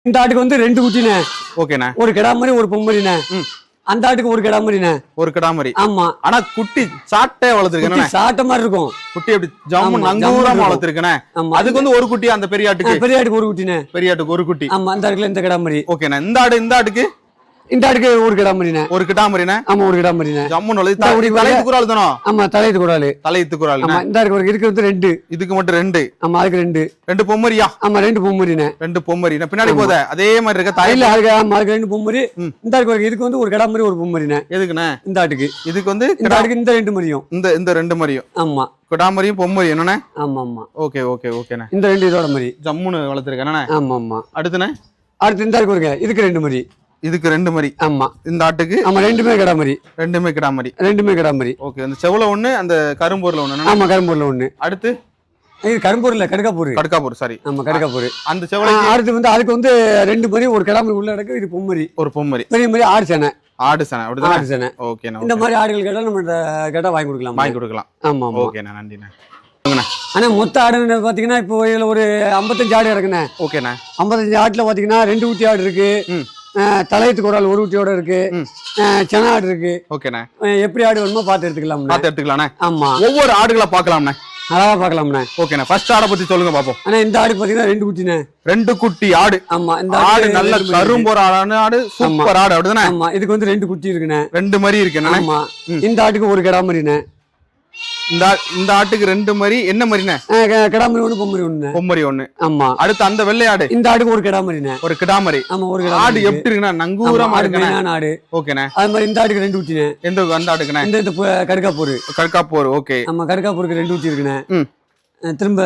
இந்த ஆட்டுக்கு வந்து 2 குட்டினே. ஓகேண்ணே. ஒரு கிடாமரி ஒரு பொம்மரினே. அந்த ஆட்டுக்கு ஒரு கிடாமரினே. ஒரு கிடாமரி. ஆமா. ஆனா குட்டி சாட்டே வளர்த்திருக்கேனே. சாட்ட மாதிரி இருக்கும். குட்டி அப்படி ஜம்மு நங்கூரமா வளர்த்திருக்கேனே. அதுக்கு வந்து ஒரு குட்டி அந்த பெரிய ஆட்டுக்கு. பெரிய ஆட்டுக்கு ஒரு குட்டினே. பெரிய ஆட்டுக்கு ஒரு குட்டி. ஆமா அந்த ஆட்டுல இந்த கிடாமரி. ஓகேண்ணே. இந்த ஆட்டுக்கு இந்த ஆட்டுக்கு ஒரு கிடாமரினே. ஒரு கிடாமரினே. ஆமா ஒரு கிடாமரினே. ஜம்மு நல்லது. தலைத்து குறால் தானோ? ஆமா தலைத்து குறால். தலைத்து குறால். ஆமா இந்த ஆட்டுக்கு இருக்கு வந்து 2. இதுக்கு மட்டும் 2. ஆமா அதுக்கு 2. 2 பொம்மரியா? ஆமா 2 பொம்மரினே. 2 பொம்மரி. பின்னாடி போதே அதே மாதிரி இருக்க தாயில அதுக்கு ஆமா அதுக்கு 2 பொம்மரி. இந்த ஆட்டுக்கு இதுக்கு வந்து ஒரு கிடாமரி ஒரு பொம்மரினே. எதுக்குண்ணே? இந்த ஆட்டுக்கு. இதுக்கு வந்து இந்த ஆட்டுக்கு இந்த 2 மரியும். இந்த 2 மரியும். ஆமா. கிடாமரியும் பொம்மரி என்னண்ணே? ஆமா ஆமா. ஓகேண்ணே. இந்த 2 இதோட மரி. ஜம்முன்னு வளர்த்திருக்கேண்ணே. ஆமா ஆமா. அடுத்துண்ணே? அடுத்து இந்த ஆட்டுக்கு வருங்க. இதுக்கு 2 மரி. இதுக்கு 2 மரி. ஆமா. இந்த ஆட்டுக்கு ஆமா 2மே கிடாமரி. 2மே கிடாமரி. 2மே கிடாமரி. ஓகே. அந்த செவல ஒண்ணு அந்த கரும்பூர்ல ஒண்ணு. ஆமா கரும்பூர்ல ஒண்ணு. அடுத்து இது கரும்பூர் இல்ல கடுக்காப்பூர். கடுக்காப்பூர் சாரி. ஆமா கடுக்காப்பூர். அந்த செவல அடுத்து வந்து அதுக்கு வந்து 2 மரி ஒரு கிடாமரி உள்ள நடக்கு. இது பொம்மரி. ஒரு பொம்மரி. பெரிய மரி ஆடு சேனை. ஆடு சேனை அப்படிதான். ஆடு சேனை. ஓகேண்ணா. இந்த மாதிரி ஆடுகள் கேட்டா நம்ம கேட்டா வாங்கி கொடுக்கலாம். ஆமா ஆமா. ஓகேண்ணா நன்றிண்ணா. ஆனா மொத்த ஆடு பாத்தீங்கன்னா இப்போ இதுல ஒரு 55 ஆடு இருக்குண்ணே. ஓகேண்ணா. 55 ஆட்டுல பாத்தீங்கன்னா 2 குட்டி ஆடு இருக்கு. தலையத்துக்கு ஒரு ஆள் ஒரு குட்டியோட இருக்கு. சென ஆடு இருக்கு. ஓகேண்ணா. எப்படி ஆடு வேணுமோ பார்த்து எடுத்துக்கலாம்ண்ணே. ஆமா ஒவ்வொரு ஆடுகளை பார்க்கலாம்ண்ணே. அழகா பார்க்கலாம்ண்ணே. ஓகேண்ணா. ஃபர்ஸ்ட் ஆடை பத்தி சொல்லுங்க பாப்போம். ஆனா இந்த ஆடு பாத்தீங்கன்னா 2 குட்டிண்ணே. 2 குட்டி ஆடு. ஆமா இந்த ஆடு நல்ல கரும்போரான ஆடு. சூப்பர் ஆடு அப்படிதானே? ஆமா இதுக்கு வந்து 2 குட்டி இருக்குண்ணே. 2 மரி இருக்குண்ணே. ஆமா. இந்த ஆட்டுக்கு ஒரு கிடாமரிண்ணே. இந்த ஆட்டுக்கு 2 மரி. என்ன மரிண்ணே? கிடாமரி ஒண்ணு பொம்மரி ஒண்ணு. பொம்மரி ஒண்ணு. ஆமா. அடுத்து அந்த வெள்ளை ஆடு. இந்த ஆட்டுக்கு ஒரு கிடாமரிண்ணே. ஒரு கிடாமரி. ஆமா ஒரு கிடாமரி. ஆடு எப்படி இருக்குண்ணா? நங்கூரமா இருக்குண்ணே. ஆடு. ஓகேண்ணே. அது மாதிரி இந்த ஆட்டுக்கு 2 குட்டிண்ணே. எந்த அந்த ஆட்டுக்குண்ணே? இந்த கடுக்காப்பூர். கடுக்காப்பூர். ஓகே. ஆமா கடுக்காப்பூருக்கு 2 குட்டி இருக்குண்ணே. திரும்ப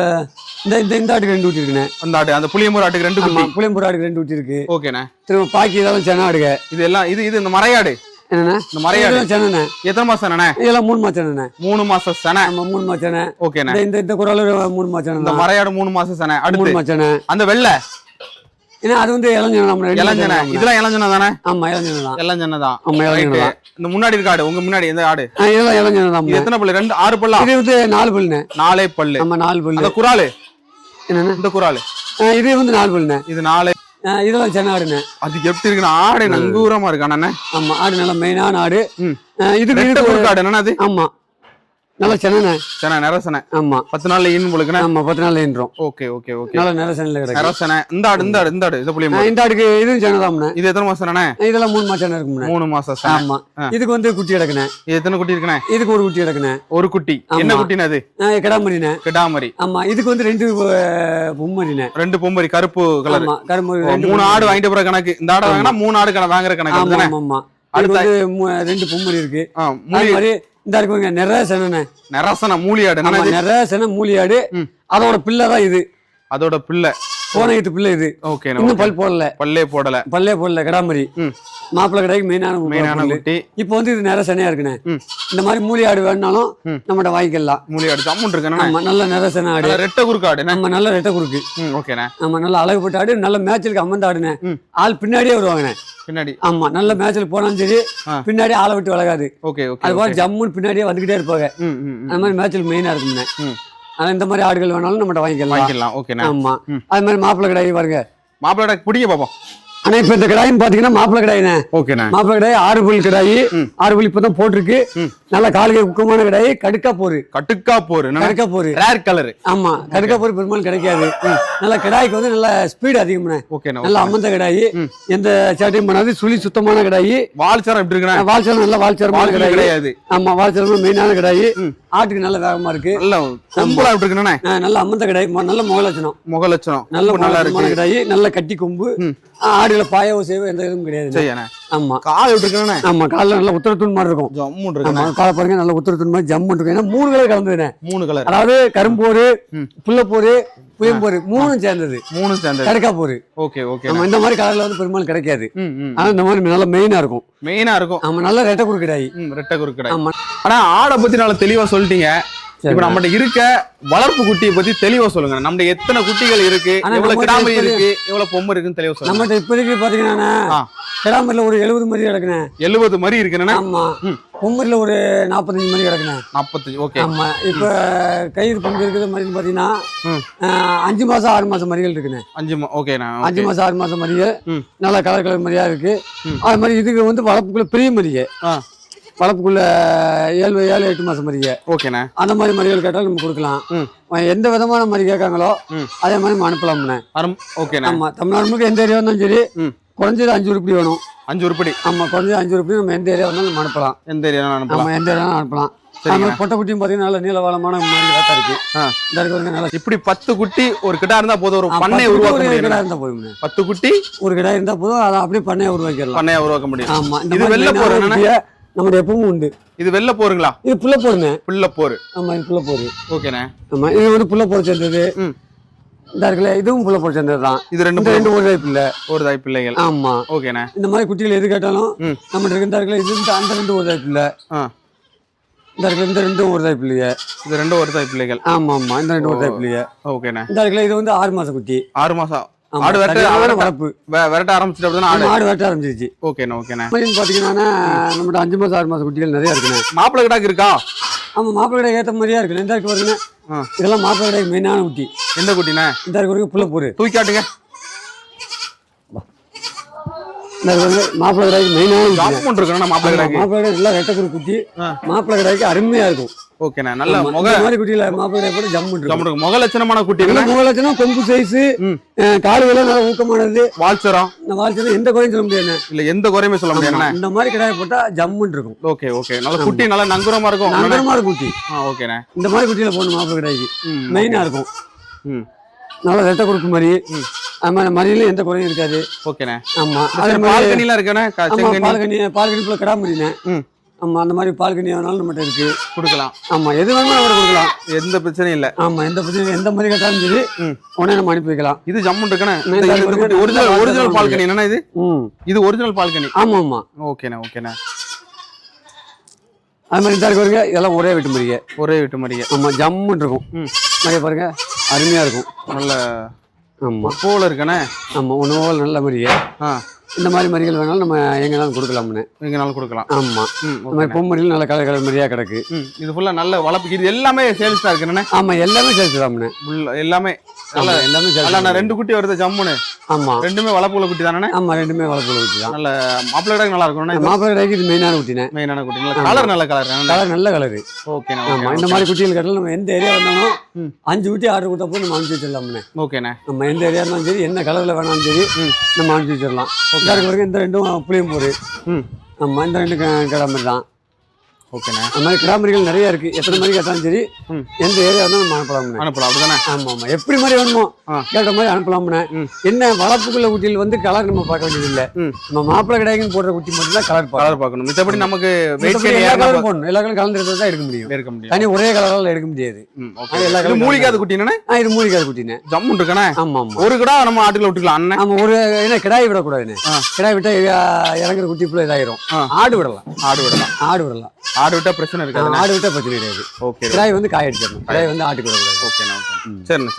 இந்த ஆட்டுக்கு 2 குட்டி இருக்குண்ணே. அந்த ஆடு அந்த புளியம்பூர் ஆட்டுக்கு 2 குட்டி. புளியம்பூர் ஆட்டுக்கு 2 குட்டி இருக்கு. ஓகேண்ணே. திரும்ப பாக்கி இதெல்லாம் சென ஆடுங்க. இது எல்லாம் இது இந்த மறையாடு. என்னண்ணே? இந்த மறையாடு செனண்ணே. எத்தனை மாசம் செனண்ணே? இதெல்லாம் 3 மாசம் செனண்ணே. 3 மாசம் சென. ஆமா 3 மாசம் சென. ஓகேண்ணே. இந்த குறால 3 மாசம் சென. இந்த மறையாடு 3 மாசம் சென. அடுத்து 3 மாசம் சென. அந்த வெள்ளை ஏன்னா அது வந்து இளஞ்சன. நம்ம இளஞ்சன. இதெல்லாம் இளஞ்சன தானே? ஆமா இளஞ்சன தான். இளஞ்சன தான். ஆமா இளஞ்சன தான். இந்த முன்னாடி இருக்க ஆடு உங்க முன்னாடி இந்த ஆடு? இதெல்லாம் இளஞ்சன தான். இது எத்தனை பல்லு? 2 6 பல்லா? இது வந்து 4 பல்லுண்ணே. 4 பல்லு. ஆமா 4 பல்லு. அந்த குறால் என்னண்ணே? இந்த குறால் இது வந்து 4 பல்லுண்ணே. இது 4. இதெல்லாம் சென்ன ஆடுண்ணே. அது எப்படி இருக்குன்னா ஆடு நங்கூரமா இருக்கு அண்ணே. ஆமா ஆடு நல்ல மெயினான ஆடு. இது ஒரு ஆடு என்னன்னா அது? ஆமா நல்ல சென்னை. சென்னை நரசனை. ஆமா 10 நாள்ல ஈன் போலுக்குண்ணே. ஆமா 10 நாள்ல ஈன்றோம். Okay okay okay. நல்ல நரசனைல கிடக்கு. நரசனை. இந்த ஆடு இது புளியம்பூர். இந்த ஆடுக்கு இதுவும் சென்னை தான்ண்ணே. இது எத்தனை மாசம் அண்ணே? இதெல்லாம் 3 மாசம் சென்னை இருக்கும்ண்ணே. 3 மாசம் சென்னை. ஆமா. இதுக்கு வந்து குட்டி கிடக்குண்ணே. இது எத்தனை குட்டி இருக்குண்ணே? இதுக்கு ஒரு குட்டி கிடக்குண்ணே. ஒரு குட்டி. என்ன குட்டினா அது? கிடாமரிண்ணே. கிடாமரி. ஆமா இதுக்கு வந்து 2 பொம்மரிண்ணே. 2 பொம்மரி கருப்பு கலர். ஆமா கருப்பு. 3 ஆடு வாங்கிட்டு போற கணக்கு. இந்த ஆடு வாங்கினா 3 ஆடு வாங்குற கணக்கு தானே? ஆமா. அடுத்து 2 பொம்மரி இருக்கு. அதே மாதிரி இந்த இருக்குங்க நெரசனை. நெரசனை மூலியாடு. நெரசனை மூலியாடு. அதோட பிள்ளை தான் இது. அதோட பிள்ளை போனகிட்டு பிள்ளை இது. ஓகே. இன்னும் பல்லே போடல கிடாமரி. மாப்பிள்ளை கடைக்கு மெயினான குட்டி. இப்போ வந்து இது நெரசனையா இருக்குண்ணே. இந்த மாதிரி மூலியாடு வேணாலும் நம்மகிட்ட வாங்கிக்கலாம். மூலியாடு ஜம்முன் இருக்கு. ஆமா நல்ல நெரசனை ஆடு. ரெட்டை குறுக்கு ஆடு. நம்ம நல்ல ரெட்டை குறுக்கு. ஓகேண்ணே. ஆமா நல்ல அழகுப்பட்ட ஆடு. நல்ல மேட்சலுக்கு அமர்ந்த ஆடுண்ணே. ஆள் பின்னாடியே வருவாங்கண்ணே. பின்னாடி. ஆமா நல்ல மேட்ச்ல போனாலும் சரி பின்னாடி ஆளை விட்டு வளராது. Okay okay. அது போல ஜம்முன்னு பின்னாடியே வந்துகிட்டே இருப்பாங்க. அந்த மாதிரி மேட்ச்ல மெயினா இருக்கும்ண்ணே. ஆனா இந்த மாதிரி ஆடுகள் வேணாலும் நம்மகிட்ட வாங்கிக்கலாம். ஓகேண்ணே. ஆமா அது மாதிரி மாப்பிள்ளை கடாய் பாருங்க. மாப்பிள்ளை கடாய் பிடிக்க பாப்போம். ஆனா இப்ப இந்த கடாயின்னு பாத்தீங்கன்னா மாப்பிள்ளை கடாயினே. ஓகேண்ணே. மாப்பிள்ளை கடாய் 6 பல் கடாயி. 6 பல் இப்பதான் போட்டிருக்கு. நல்ல காலுக்கு உக்கமான கடாயி. கடுக்காப்பூர். Rare colour. ஆமா கடுக்காப்பூர் பெரும்பாலும் கிடைக்காது. நல்ல கடாய்க்கு வந்து நல்ல ஸ்பீடு அதிகம்ண்ணே. நல்ல அமர்ந்த கடாயி. எந்த சேட்டையும் பண்ணாது. சுழி சுத்தமான கடாயி. வால்சரம் எப்படி இருக்குண்ணே? வால்சரம் நல்ல வால்சரமான கடாயி கிடையாது. ஆமா வால்சரம் மெயினான கடாயி. ஆட்டுக்கு நல்ல வேகமா இருக்கு. நல்ல அமர்ந்த கடாய். நல்ல முகலட்சணம். நல்ல கடாயி. நல்ல கட்டி கொம்பு. ஆடுகளை பாயவோ செய்வோ எந்த இதுவும் கிடையாது. ஆமா கால் விட்டுருக்கேன். ஆமா கால நல்ல உத்தரத்தூண் மாதிரி இருக்கும். காலை பாருங்க நல்ல உத்தரத்தூண் மாதிரி ஜம்மு இருக்கும். ஏன்னா 3 கலர் கலந்துதுண்ணே. 3 கலர் அதாவது கரும்போரு புள்ளப்போரு புயம்போரு 3 சேர்ந்தது. 3 சேர்ந்தது கடுக்காப்பூர். Okay okay. நம்ம இந்த மாதிரி கலர்ல வந்து பெரும்பாலும் கிடைக்காது. ஆனா இந்த மாதிரி நல்ல மெயினா இருக்கும். ஆமா நல்ல ரெட்டை குறுக்கிடாய். ரெட்டை குறுக்கிடாய். ஆமா ஆனா ஆடை பத்தி நல்லா தெளிவா சொல்லிட்டீங்க. இப்ப நம்மகிட்ட இருக்க வளர்ப்பு குட்டியை பத்தி தெளிவா சொல்லுங்க. நம்மகிட்ட எத்தனை குட்டிகள் இருக்கு, எவ்வளவு கிடாமரி இருக்கு, எவ்வளவு பொம்மை இருக்குன்னு தெளிவா சொல்லுங்க. நம்மகிட்ட இப்போதைக்கு பாத்தீங்கன்னா கிடாமரில் ஒரு 70 மரி கிடக்குண்ணே. 70 மரி இருக்குண்ணே. ஆமா. பொம்மரில் ஒரு 45 மரி கிடக்குண்ணே. 45. ஓகே. ஆமா. இப்போ கயிறு பொம்பு இருக்கிற மரின்னு பார்த்தீங்கன்னா 5 மாசம் 6 மாசம் மரிகள் இருக்குண்ணே. 5 மாசம் 6 மாசம் மரிகள் நல்லா கலர் மரியா இருக்கு. அது மாதிரி இதுக்கு வந்து வளர்ப்புக்குள்ள பெரிய மரியை வளர்ப்புக்குள்ள 7 8 மாசம் மரியை. ஓகேண்ணே. அந்த மாதிரி மரிகள் கேட்டாலும் நம்ம கொடுக்கலாம். எந்த விதமான மரி கேட்காங்களோ அதே மாதிரி நம்ம அனுப்பலாம்ண்ணே. ஓகேண்ணே. ஆமா. தமிழ்நாடு முழுக்க எந்த ஏரியா இருந்தாலும் சரி குறைஞ்சது 5 உருப்படி வேணும். 5 உருப்படி. ஆமா. குறைஞ்சது 5 உருப்படி நம்ம எந்த ஏரியா வந்தாலும் நம்ம அனுப்பலாம். எந்த ஏரியா அனுப்பலாம். எந்த ஏரியா அனுப்பலாம். பொட்டை குட்டியும் பார்த்தீங்கன்னா நல்ல நீளவாளமான மாதிரி இருக்கு. நல்லா இப்படி 10 குட்டி ஒரு கிடா இருந்தா போதும். ஒரு பண்ணை உருவாக்க முடியும். கிடா இருந்தா போதும். 10 குட்டி ஒரு கிடா இருந்தா போதும். அதை அப்படியே பண்ணையை உருவாக்கிடலாம். பண்ணையை உருவாக்க முடியும். ஆமா. இது வெள்ள போறேன் நம்மளுடைய எப்பவும் உண்டு. இது வெள்ள போருங்களா? இது புள்ள போருங்க. புள்ள போரு. ஆமா. இது புள்ள போரு. ஓகேண்ணே. ஆமா. இது வந்து புள்ள போரு சேர்ந்தது. இந்த இருக்குல்ல இதுவும் புள்ள போரு சேர்ந்தது தான். இது ரெண்டு ஒரு தாய் பிள்ளை. ஒரு தாய் பிள்ளைகள். ஆமா. ஓகேண்ணே. இந்த மாதிரி குட்டிகள் எது கேட்டாலும் நம்ம இந்த இருக்குல்ல இது அந்த 2 ஒரு தாய் பிள்ளை. இந்த இருக்குல்ல இந்த 2 ஒரு தாய் பிள்ளைங்க. இது 2 ஒரு தாய் பிள்ளைகள். ஆமா. இந்த 2 ஒரு தாய் பிள்ளைங்க. ஓகேண்ணே. இந்த இருக்குல்ல இது வந்து 6 மாசம் குட்டி. 6 மாசம். ஆடு வளர்ப்பு விரட்ட ஆரம்பிச்சிட்டு அப்படின்னா ஆடு விரட்ட ஆரம்பிச்சிருச்சு. ஓகேண்ணே. பாத்தீங்கன்னா நம்மகிட்ட 5 மாசம் 6 மாசம் குட்டிகள் நிறைய இருக்குண்ணே. மாப்பிள்ளை கிடாக்கு இருக்கா? ஆமா. மாப்பிள்ளை கிடாக்கு ஏற்ற மாதிரியா இருக்கு. இந்த இருக்கு பாருங்க. இதெல்லாம் மாப்பிள்ளை கிடாக்கு மெயினான குட்டி. எந்த குட்டிண்ணே? இந்த இருக்கு புள்ள போரு. தூக்கி காட்டுங்க. மாப்பிள்ளை கிடாக்கு மெயினான மாப்பிள்ளை கிடாக்கு நல்லா ரெட்டக்குரு குட்டி. மாப்பிள்ளை கிடாக்கு அருமையா இருக்கும். ஓகேண்ணே. நல்ல மாதிரி குட்டியில மாப்பிள்ளை போட்டு ஜம்மு முக லட்சணமான குட்டி. முக லட்சணம் கொம்பு சைஸ் காலுகள் நல்லா ஊக்கமானது. வால்சரம் எந்த குறையும் சொல்ல முடியாது. இல்ல எந்த குறையுமே சொல்ல முடியாது. இந்த மாதிரி கிடாய போட்டா ஜம்முன்னு இருக்கும். ஓகே. நல்ல குட்டி நல்லா நங்குரமா இருக்கும். நங்குரமா இருக்கும் குட்டி. ஓகேண்ணே. இந்த மாதிரி குட்டியில போடணும் மாப்பிள்ளை கிடாய்க்கு. மெயினா இருக்கும். நல்லா ரெட்டை குறுக்கு மாதிரி. அது மாதிரி மரியில எந்த குறையும் இருக்காது. ஓகேண்ணே. ஆமா. பால்கனிலாம் இருக்கானே. பால்கனி கிடா முடியுண்ணே. ஆமா. அந்த மாதிரி பால்கனி வேணாலும் நம்மகிட்ட இருக்கு. கொடுக்கலாம். ஆமா. எது வேணாலும் அவரை கொடுக்கலாம். எந்த பிரச்சனையும் இல்ல. ஆமா. எந்த பிரச்சனையும் எந்த மாதிரி கேட்டாலும் சரி உடனே நம்ம அனுப்பி வைக்கலாம். இது ஜம்மு இருக்குண்ணே. ஒரிஜினல் பால்கனி என்னன்னா இது? இது ஒரிஜினல் பால்கனி. ஆமா. ஓகேண்ணே. அது மாதிரி தான் இருக்கு. இதெல்லாம் ஒரே வீட்டு மரிகை. ஆமா. ஜம்முன்னு இருக்கும். நிறைய பாருங்க அருமையா இருக்கும். நல்ல ஆமா போல இருக்கனே. ஆமா. உணவுகள் நல்ல மரிகை. இந்த மாதிரி மரிகள் வேணாலும் நம்ம எங்கனாலும் கொடுக்கலாம்னு. எங்கனாலும் கொடுக்கலாம். ஆமா. இந்த மாதிரி பொம்மரிகள் நல்ல கலர் மரியா கிடக்கு. இது ஃபுல்லா நல்ல வளர்ப்பு. இது எல்லாமே சேல்ஸ் தான் இருக்குண்ணே. ஆமா. எல்லாமே சேல்ஸ் தான்ண்ணே. எல்லாமே எல்லாமே சேல்ஸ். 2 குட்டி வருது ஜம்முன்னு. ஆமா. ரெண்டுமே வளர்ப்புள்ள குட்டி தானே? ஆமா. ரெண்டுமே வளர்ப்புள்ள குட்டி தான். நல்ல மாப்பிள்ளை கிடாக்கு நல்லா இருக்கும். மாப்பிள்ளை கிடாக்கு இது மெயினான குட்டினே. மெயினான குட்டி. கலர் நல்ல கலர். நல்ல கலர். ஓகேண்ணே. ஆமா. இந்த மாதிரி குட்டிகள் கேட்டாலும் நம்ம எந்த ஏரியா வந்தாலும் 5 குட்டி ஆர்டர் கொடுத்தா போய் நம்ம அனுப்பிச்சு வச்சிடலாம்ண்ணே. ஓகேண்ணே. நம்ம எந்த ஏரியா இருந்தாலும் சரி என்ன கலர்ல வேணாலும் சரி நம்ம அனுப்பிச்சு வச்சிடலாம். இந்த 2 புளியும் போரு. ஆமா. இந்த 2 கிடாமரி தான். ஓகேண்ணே. அந்த மாதிரி கிடாமரிகள் நிறைய இருக்கு. எத்தனை மாதிரி கேட்டாலும் சரி எந்த ஏரியா இருந்தாலும் நம்ம அனுப்பலாம். அப்படிதானே? ஆமா. எப்படி மாதிரி வேணுமோ கேட்ட மாதிரி அனுப்பலாம்ண்ணே. என்ன வளர்ப்புக்குள்ள குட்டியில் வந்து கலர் நம்ம பார்க்க வேண்டியது இல்லை. நம்ம மாப்பிள்ளை கிடாய்க்குன்னு போடுற குட்டி மட்டும் தான் கலர் பார்க்கணும். மித்தபடி நமக்கு எல்லா கலரும் போடணும். எல்லா கலரும் கலந்துருந்தா தான் எடுக்க முடியும். தனி ஒரே கலரால எடுக்க முடியாது. எல்லா கலரும் மூலிகாத குட்டி என்னண்ணே? இது மூலிகாத குட்டினே. ஜம்முன்னு இருக்கனே. ஆமா. ஒரு கிடா நம்ம ஆட்டுல விட்டுக்கலாம். ஆமா. ஒரு என்ன கிடாய் விடக்கூடாதுன்னு. கிடாய் விட்டா இறங்குற குட்டி ஃபுல்லா இதாயிரும். ஆடு விடலாம். ஆடு விட்டா பிரச்சனை இருக்காது. ஆடு விட்டா பிரச்சனை கிடையாது. ஓகே. கிடாய் வந்து காய அடிச்சிடணும். கிடாய் வந்து ஆட்டுக்கு விடக்கூடாது. ஓகேண்ணா. சரிண்ணே.